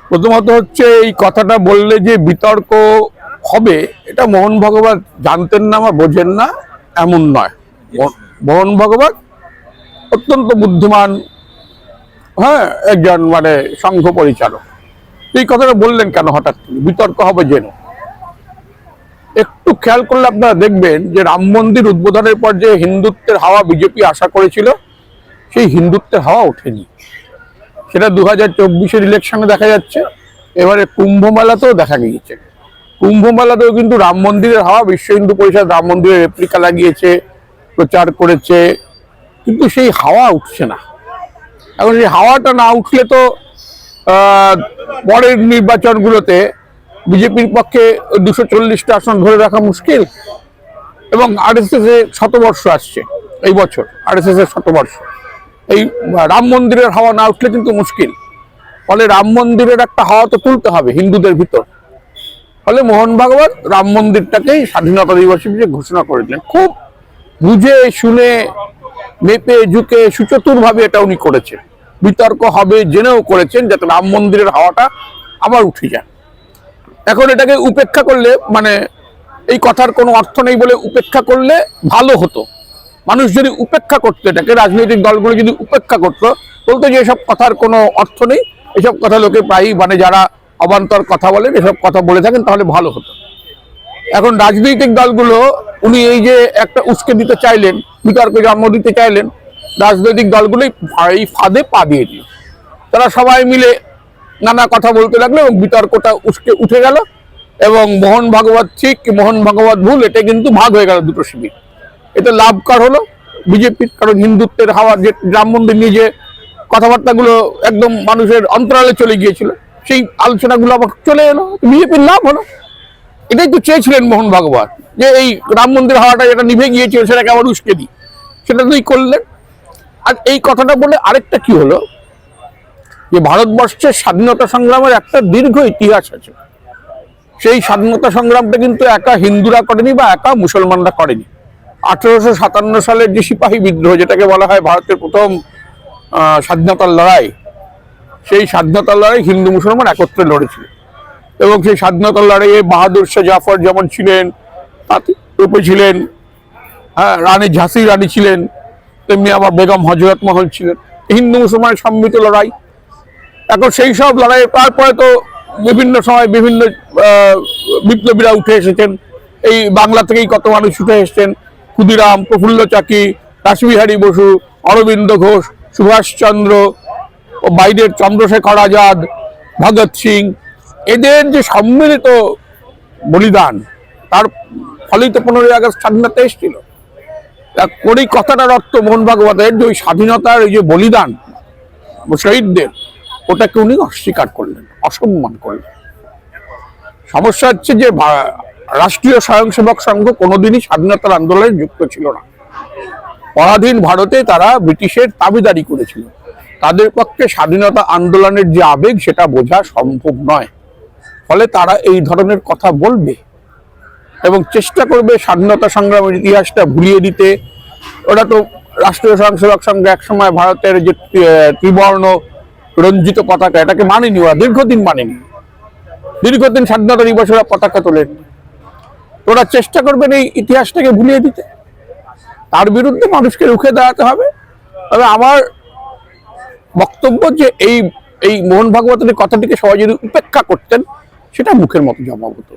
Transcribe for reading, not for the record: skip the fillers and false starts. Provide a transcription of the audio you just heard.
প্রথমত হচ্ছে এই কথাটা বললে যে বিতর্ক হবে, এটা মোহন ভাগবত জানতেন না বা বোঝেন না এমন নয়। মোহন ভাগবত অত্যন্ত বুদ্ধিমান, হ্যাঁ, একজন মানে সংঘ পরিচালক। এই কথাটা বললেন কেন হঠাৎ বিতর্ক হবে যেন? একটু খেয়াল করলে আপনারা দেখবেন যে রাম মন্দির উদ্বোধনের পর যে হিন্দুত্বের হাওয়া বিজেপি আশা করেছিল, সেই হিন্দুত্বের হাওয়া ওঠেনি। সেটা 2024-এর ইলেকশনে দেখা যাচ্ছে, এবারে কুম্ভ মেলাতেও দেখা গিয়েছে। কুম্ভ মেলাতেও কিন্তু রাম মন্দিরের হাওয়া, বিশ্ব হিন্দু পরিষদ রাম মন্দিরের রেপ্লিকা লাগিয়েছে, প্রচার করেছে, কিন্তু সেই হাওয়া উঠছে না। এখন সেই হাওয়াটা না উঠলে তো পরের নির্বাচনগুলোতে বিজেপির পক্ষে 240টা আসন ধরে রাখা মুশকিল। এবং আরএসএস এর শতবর্ষ আসছে এই বছর, আরএসএস এর শতবর্ষ। এই রাম মন্দিরের হাওয়া না উঠলে কিন্তু মুশকিল। ফলে রাম মন্দিরের একটা হাওয়া তো তুলতে হবে হিন্দুদের ভিতর। ফলে মোহন ভাগবত রাম মন্দিরটাকেই স্বাধীনতা দিবস হিসেবে ঘোষণা করেছিলেন। খুব বুঝে শুনে মেপে ঝুঁকে সুচতুরভাবে এটা উনি করেছেন। বিতর্ক হবে জেনেও করেছেন, যাতে রাম মন্দিরের হাওয়াটা আবার উঠে যায়। এখন এটাকে উপেক্ষা করলে, মানে এই কথার কোনো অর্থ নেই বলে উপেক্ষা করলে ভালো হতো। মানুষ যদি উপেক্ষা করতো, এটাকে রাজনৈতিক দলগুলো যদি উপেক্ষা করতো, বলতো যে এসব কথার কোনো অর্থ নেই, এসব কথা লোকে প্রায়ই মানে যারা অবান্তর কথা বলেন এসব কথা বলে থাকেন, তাহলে ভালো হতো। এখন রাজনৈতিক দলগুলো উনি এই যে একটা উস্কে দিতে চাইলেন, বিতর্কে জন্ম দিতে চাইলেন, রাজনৈতিক দলগুলোই এই ফাঁদে পা দিয়ে দিল। তারা সবাই মিলে নানা কথা বলতে লাগলো এবং বিতর্কটা উঠে গেল। এবং মোহন ভাগবত ঠিক, মোহন ভাগবত ভুল, এটা কিন্তু ভাগ হয়ে গেল দুটো শিবির। এটা লাভকর হলো বিজেপির, কারণ হিন্দুত্বের হাওয়া, যে রাম মন্দির নিয়ে যে কথাবার্তাগুলো একদম মানুষের অন্তরালে চলে গিয়েছিল, সেই আলোচনাগুলো আবার চলে এলো, বিজেপির লাভ হলো। এটাই তো চেয়েছিলেন মোহন ভাগবত, যে এই রাম মন্দির হাওয়াটা যেটা নিভে গিয়েছিল সেটাকে আবার উস্কে দিই, সেটা তুই করলেন। আর এই কথাটা বলে আরেকটা কি হলো, যে ভারতবর্ষের স্বাধীনতা সংগ্রামের একটা দীর্ঘ ইতিহাস আছে। সেই স্বাধীনতা সংগ্রামটা কিন্তু একা হিন্দুরা করেনি বা একা মুসলমানরা করেনি। 1857 সালের যে সিপাহী বিদ্রোহ, যেটাকে বলা হয় ভারতের প্রথম স্বাধীনতার লড়াই, সেই স্বাধীনতার লড়াই হিন্দু মুসলমান একত্রে লড়েছিল। এবং সেই স্বাধীনতার লড়াইয়ে বাহাদুর শাহ জাফর যেমন ছিলেন, রূপে ছিলেন, হ্যাঁ, রানী ঝাঁসি রানী ছিলেন, তেমনি আবার বেগম হজরত মহল ছিলেন। হিন্দু মুসলমানের সম্মিলিত লড়াই। এখন সেই সব লড়াই, তারপরে তো বিভিন্ন সময় বিভিন্ন বিপ্লবীরা উঠে এসেছেন। এই বাংলা থেকেই কত মানুষ উঠে এসেছেন, ক্ষুদিরাম, প্রফুল্ল চাকি, রাসবিহারী বসু, অরবিন্দ ঘোষ, সুভাষচন্দ্র, ও বাইরের চন্দ্রশেখর আজাদ, ভগৎ সিং, এদের যে সম্মিলিত বলিদান, তার ফলেই তো 15ই আগস্ট স্বাধীনতা এসেছিল। ওই কথাটার অর্থ মোহন ভাগবতের যে ওই স্বাধীনতার এই যে বলিদান শহীদদের, ওটাকে উনি অস্বীকার করলেন, অসম্মান করলেন। সমস্যা হচ্ছে যে রাষ্ট্রীয় স্বয়ংসেবক সংঘ কোনোদিনই স্বাধীনতার আন্দোলনে যুক্ত ছিল না। পরাধীন ভারতে তারা ব্রিটিশের দাবিদারি করেছিল। তাদের পক্ষে স্বাধীনতা আন্দোলনের যে আবেগ, সেটা বোঝা সম্ভব নয়। ফলে তারা এই ধরনের কথা বলবে এবং চেষ্টা করবে স্বাধীনতা সংগ্রামের ইতিহাসটা ভুলিয়ে দিতে। ওরা তো রাষ্ট্রীয় স্বয়ংসেবক সংঘ একসময় ভারতের যে ত্রিবর্ণ রঞ্জিত পতাকা, এটাকে মানেনি, ওরা দীর্ঘদিন মানেনি। দীর্ঘদিন স্বাধীনতা দিবসে ওরা পতাকা তোলেন। ওরা চেষ্টা করবেন এই ইতিহাসটাকে ভুলিয়ে দিতে। তার বিরুদ্ধে মানুষকে রুখে দাঁড়াতে হবে। তবে আমার বক্তব্য যে এই মোহন ভাগবতের কথাটিকে সবাই যদি উপেক্ষা করতেন, সেটা মুখের মতো জবাব হতো।